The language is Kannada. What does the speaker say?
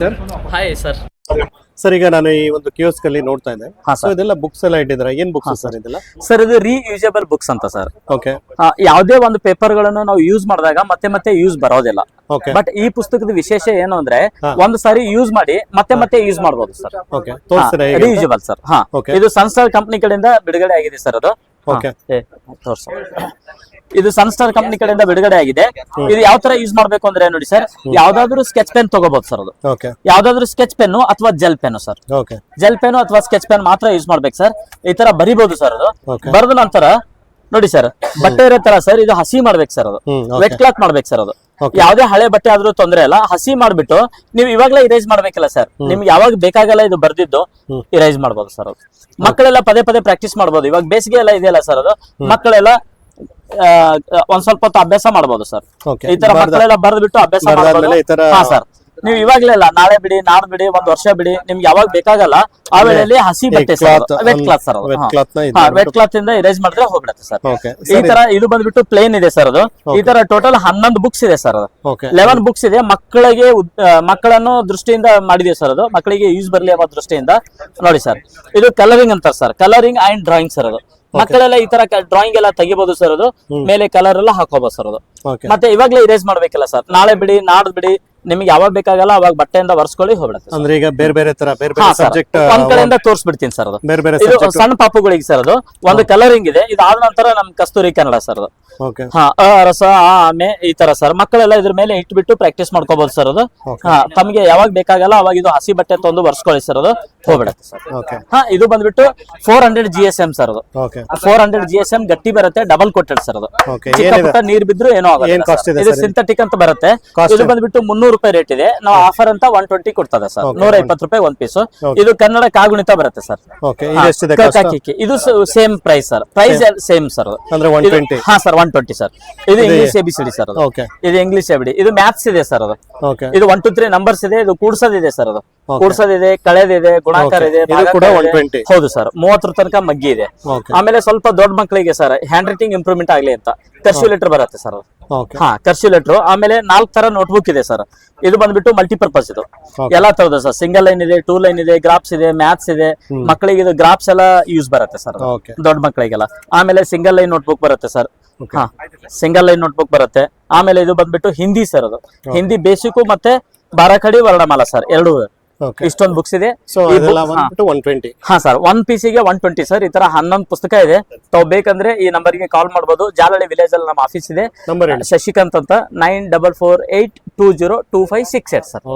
Sir hi sir. ಸರ್ ಈಗ ನಾನು ಈ ಒಂದು ಕಿಯೋಸ್ಕ್ ಅಲ್ಲಿ ನೋಡ್ತಾ ಇದ್ದೆ. ಹಾ ಸೊ ಇದೆಲ್ಲ ಬುಕ್ಸ್ ಎಲ್ಲ ಇಟ್ಟಿದ್ದಾರೆ. ಏನ್ ಬುಕ್ಸ್ ಸರ್ ಇದೆಲ್ಲ? ಸರ್ ಇದು ರೀಯೂಸಬಲ್ ಬುಕ್ಸ್ ಅಂತ ಸರ್. ಓಕೆ ಯಾವುದೇ ಒಂದು ಪೇಪರ್ ಗಳನ್ನು ನಾವು ಯೂಸ್ ಮಾಡಿದಾಗ ಮತ್ತೆ ಮತ್ತೆ ಯೂಸ್ ಬರೋದಿಲ್ಲ. ಓಕೆ ಬಟ್ ಈ ಪುಸ್ತಕದ ವಿಶೇಷ ಏನು ಅಂದ್ರೆ ಒಂದು ಸಾರಿ ಯೂಸ್ ಮಾಡಿ ಮತ್ತೆ ಮತ್ತೆ ಯೂಸ್ ಮಾಡಬಹುದು ಸರ್. ಓಕೆ ತೋರಿಸ್ತೀರಾ? Reusable sir. ಹಾ, Okay. ಇದು ಸನ್ಸ್ಟಾರ್ ಕಂಪನಿ ಕಡೆಯಿಂದ ಬಿಡುಗಡೆ ಆಗಿದೆ ಸರ್. ಅದು ಓಕೆ ಇದು ಸನ್ಸ್ಟಾರ್ ಕಂಪನಿ ಕಡೆಯಿಂದ ಬಿಡುಗಡೆ ಆಗಿದೆ. ಇದು ಯಾವ ತರ ಯೂಸ್ ಮಾಡ್ಬೇಕು ಅಂದ್ರೆ ನೋಡಿ ಸರ್, ಯಾವ್ದಾದ್ರು ಸ್ಕೆಚ್ ಪೆನ್ ತಗೋಬಹುದು ಸರ್. ಅದು ಓಕೆ ಯಾವ್ದಾದ್ರು ಸ್ಕೆಚ್ ಪೆನ್ ಅಥವಾ gel pen sir. Okay gel pen ಅಥವಾ ಸ್ಕೆಚ್ ಪೆನ್ ಮಾತ್ರ ಯೂಸ್ ಮಾಡ್ಬೇಕು ಸರ್. ಈ ತರ ಬರಿಬಹುದು ಸರ್. ಅದು Okay. ಬರೆದ ನಂತರ ನೋಡಿ ಸರ್, ಬಟ್ಟೆ ಇರೋ ತರ ಸರ್ ಇದು ಹಸಿ ಮಾಡ್ಬೇಕು ಸರ್. ಅದು okay. ವೆಟ್ ಕ್ಲಾತ್ ಮಾಡ್ಬೇಕು ಸರ್. ಅದು Okay. ಯಾವ್ದೇ ಹಳೆ ಬಟ್ಟೆ ಆದ್ರೂ ತೊಂದ್ರೆ ಇಲ್ಲ, ಹಸಿ ಮಾಡ್ಬಿಟ್ಟು ನೀವು ಇವಾಗ್ಲೇ ಇರೇಸ್ ಮಾಡ್ಬೇಕಲ್ಲ ಸರ್. ನಿಮ್ಗೆ ಯಾವಾಗ ಬೇಕಾಗಲ್ಲ ಇದು ಬರ್ದಿದ್ದು ಇರೇಸ್ ಮಾಡ್ಬೋದು ಸರ್. ಅದು ಮಕ್ಕಳೆಲ್ಲ ಪದೇ ಪದೇ ಪ್ರಾಕ್ಟೀಸ್ ಮಾಡ್ಬೋದು. ಇವಾಗ ಬೇಸಿಗೆ ಎಲ್ಲ ಇದೆಯಲ್ಲ ಸರ್, ಅದು ಮಕ್ಕಳೆಲ್ಲ ಒಂದ್ ಸ್ವಲ್ಪ ಹೊತ್ತು ಅಭ್ಯಾಸ ಮಾಡ್ಬೋದು ಸರ್. Okay. ಈ ತರ ಮಕ್ಕಳೆಲ್ಲ ಬರ್ದ್ಬಿಟ್ಟು ಅಭ್ಯಾಸ ಮಾಡ್ಬೋದು. ಈ ತರ ಹಾ ಸರ್, ನೀವು ಇವಾಗ್ಲೇ ಇಲ್ಲ, ನಾಳೆ ಬಿಡಿ, ನಾಡ್ ಬಿಡಿ, ಒಂದ್ ವರ್ಷ ಬಿಡಿ, ನಿಮ್ಗೆ ಯಾವಾಗ ಬೇಕಾಗಲ್ಲ ಆ ವೇಳೆಯಲ್ಲಿ ಹಸಿ ಬಟ್ಟೆ wet cloth sir. Wet cloth ನ ವೆಟ್ ಕ್ಲಾತ್ ಇಂದ ಇರೇಸ್ ಮಾಡಿದ್ರೆ ಹೋಗ್ಬಿಡುತ್ತೆ ಸರ್. ಓಕೆ ಈ ತರ ಇದು ಬಂದ್ಬಿಟ್ಟು ಪ್ಲೇನ್ ಇದೆ ಸರ್. ಅದು ಈ ತರ ಟೋಟಲ್ 11 ಬುಕ್ಸ್ ಇದೆ ಸರ್. ಅದು ಓಕೆ 11 ಬುಕ್ಸ್ ಇದೆ. ಮಕ್ಕಳಿಗೆ ಮಕ್ಕಳನ್ನು ದೃಷ್ಟಿಯಿಂದ ಮಾಡಿದೆ ಸರ್. ಅದು ಮಕ್ಕಳಿಗೆ ಯೂಸ್ ಬರ್ಲಿ ಅನ್ನೋ ದೃಷ್ಟಿಯಿಂದ ನೋಡಿ ಸರ್. ಇದು ಕಲರಿಂಗ್ ಅಂತಾರೆ sir, colouring and drawing sir. ಅದು ಮಕ್ಕಳೆಲ್ಲ ಈ ತರ ಡ್ರಾಯಿಂಗ್ ಎಲ್ಲ ತೆಗಿಬಹುದು ಸರ್. ಅದು ಮೇಲೆ ಕಲರ್ ಎಲ್ಲ ಹಾಕೋಬಹುದು ಸರ್. ಅದು ಓಕೆ ಮತ್ತೆ ಇವಾಗ್ಲೇ ಇರೇಸ್ ಮಾಡ್ಬೇಕಲ್ಲ ಸರ್. ನಾಳೆ ಬಿಡಿ, ನಾಡ್ದು ಬಿಡಿ, ನಿಮ್ಗೆ ಯಾವಾಗ ಬೇಕಾಗಲ್ಲ ಅವಾಗ ಬಟ್ಟೆಯಿಂದ ವರ್ಸ್ಕೊಳ್ಳಿ ಹೋಗ್ಬಿಡುತ್ತೆ. ಅಂದ್ರೆ ಈಗ ಬೇರೆ ಬೇರೆ ತರ ಬೇರೆ ಹಾ ಬೇರೆ ಸರ್, ಸಬ್ಜೆಕ್ಟ್ ಒಂದ್ ಕಡೆಯಿಂದ ತೋರಿಸ್ಬಿಡ್ತೀನಿ ಸರ್. ಅದು ಬೇರೆ ಬೇರೆ ಇದು ಸಬ್ಜೆಕ್ಟ್. ಸಣ್ಣ ಪಾಪುಗಳಿಗೆ ಸರ್. ಅದು ಒಂದು ಕಲರಿಂಗ್ ಇದೆ. ಇದಾದ ನಂತರ ನಮ್ ಕಸ್ತೂರಿ ಕನ್ನಡ ಸರ್. ಅದು ಓಕೆ ಹಾ, ರಸ, ಆಮೆ, ಈ ತರ ಸರ್. ಮಕ್ಕಳೆಲ್ಲ ಇದ್ರ ಮೇಲೆ ಇಟ್ಬಿಟ್ಟು ಪ್ರಾಕ್ಟೀಸ್ ಮಾಡ್ಕೋಬಹುದು ಸರ್. ಅದು Okay. ಹಾ, ತಮ್ಗೆ ಯಾವಾಗ ಬೇಕಾಗಲ್ಲ ಅವಾಗ ಇದು ಹಸಿ ಬಟ್ಟೆ ತಂದು ವರ್ಸ್ಕೊಳ್ಳಿ ಸರ್. ಅದು ಹೋಗ್ಬಿಡುತ್ತೆ ಸರ್. ಓಕೆ ಹಾ, ಇದು ಬಂದ್ಬಿಟ್ಟು 400 GSM ಸರ್. ಅದು ಓಕೆ 400 GSM ಗಟ್ಟಿ ಬರುತ್ತೆ, ಡಬಲ್ ಕೋಟೆಡ್ ಸರ್. ಅದು ಓಕೆ ಚಿಕ್ಕ ಏನಿದೆ ಪುಟ್ಟ ನೀರ್ ಬಿದ್ರು ಏನೋ ಏನ್ cost ಇದೆ ಇದು sir? ಸಿಂಥೆಟಿಕ್ ಅಂತ ಬರುತ್ತೆ. Cost ಇದು ಬಂದ್ಬಿಟ್ಟು 300 ರೂಪಾಯಿ ರೇಟ್ ಇದೆ. ನಾವು ಆಫರ್ ಅಂತ 120 ಕೊಡ್ತದೆ ಸರ್. Okay. 120 ರೂಪಾಯಿ ಒಂದ್ ಪೀಸ್. Okay. ಇದು ಕನ್ನಡ ಕಾಗುಣಿತ ಬರುತ್ತೆ ಸರ್. ಓಕೆ ಇದು ಎಷ್ಟಿದೆ ಕ- ಕಾಸ್ಟ್? ಕ- ಕಿ- ಇದು same price sir. Price same sir. ಅಂದ್ರೆ 120. ಹಾ ಸರ್, 120 ಸರ್. ಇದು ಇಂಗ್ಲಿಷ್ ABCD ಸರ್. ಅದು ಓಕೆ ಇದು ಇಂಗ್ಲಿಷ್ ABCD. ಇದು ಮ್ಯಾಥ್ಸ್ ಇದೆ ಸರ್. ಅದು ಓಕೆ ಇದು 1 2 3 ನಂಬರ್ಸ್ ಇದೆ. ಇದು ಕೂಡ್ಸೋದಿದೆ ಸರ್. ಅದು Okay. ಕೂಡ್ಸೋದಿದೆ, ಕಳೆದಿದೆ, ಗುಣಾಕಾರ Okay. ಇದೆ, ಇದು ಭಾಗಾಕಾರ ಕೂಡ ಇದೆ. 120. ಹೌದು ಸರ್, 30 ತನಕ ಮಗ್ಗಿ ಇದೆ. ಓಕೆ ಆಮೇಲೆ ಸ್ವಲ್ಪ ದೊಡ್ಡ ಮಕ್ಕಳಿಗೆ ಸರ್ ಹ್ಯಾಂಡ್ ರೈಟಿಂಗ್ ಇಂಪ್ರೂವ್ಮೆಂಟ್ ಆಗ್ಲಿ ಅಂತ ಕರ್ಸಿವ್ ಲೆಟರ್ ಬರುತ್ತೆ ಸರ್. ಅದು ಓಕೆ ಹಾ, ಕರ್ಸಿವ್ ಲೆಟರ್. ಆಮೇಲೆ 4 ತರ ನೋಟ್ಬುಕ್ ಇದೆ ಸರ್. ಇದು ಬಂದ್ಬಿಟ್ಟು ಮಲ್ಟಿಪರ್ಪಸ್. ಇದು Okay. ಎಲ್ಲಾ ತರದ ಸರ್. ಸಿಂಗಲ್ ಲೈನ್ ಇದೆ, 2 ಲೈನ್ ಇದೆ, ಗ್ರಾಫ್ಸ್ ಇದೆ, ಮ್ಯಾಥ್ಸ್ ಇದೆ. ಮಕ್ಕಳಿಗೆ ಇದು ಗ್ರಾಫ್ಸ್ ಎಲ್ಲ ಯೂಸ್ ಬರುತ್ತೆ ಸರ್. ಓಕೆ ದೊಡ್ಡ ಮಕ್ಕಳಿಗೆಲ್ಲ. ಆಮೇಲೆ ಸಿಂಗಲ್ ಲೈನ್ ನೋಟ್ಬುಕ್ ಬರುತ್ತೆ ಸರ್. Okay. ಹಾ, ಸಿಂಗಲ್ ಲೈನ್ ನೋಟ್ಬುಕ್ ಬರುತ್ತೆ. ಆಮೇಲೆ ಇದು ಬಂದ್ಬಿಟ್ಟು ಹಿಂದಿ ಸರ್. ಅದು ಹಿಂದಿ ಬೇಸಿಕ್ ಮತ್ತೆ ಬಾರಾಖಡಿ ವರ್ಣಮಾಲ ಸರ್, ಎರಡು. ಓಕೆ ಇಷ್ಟೊಂದು ಬುಕ್ಸ್ ಇದೆ. ಸೊ ಈ ಇದೆಲ್ಲ book- ಹಾ. ಬಂದ್ಬಿಟ್ಟು 120. ಹಾ ಸರ್, 1 ಪೀಸಿಗೆ 120 ಸರ್. ಈ ತರ 11 ಪುಸ್ತಕ ಇದೆ. ತಾವು ಬೇಕಂದ್ರೆ ಈ ನಂಬರ್ಗೆ ಕಾಲ್ ಮಾಡಬಹುದು. ಜಾಲಹಳ್ಳಿ ವಿಲೇಜ್ ಅಲ್ಲಿ ನಮ್ಮ ಆಫೀಸ್ ಇದೆ. ನಂಬರ್ ಹೇಳಿ. ಶಶಿಕಾಂತ್ ಅಂತ 9448202568 ಸರ್.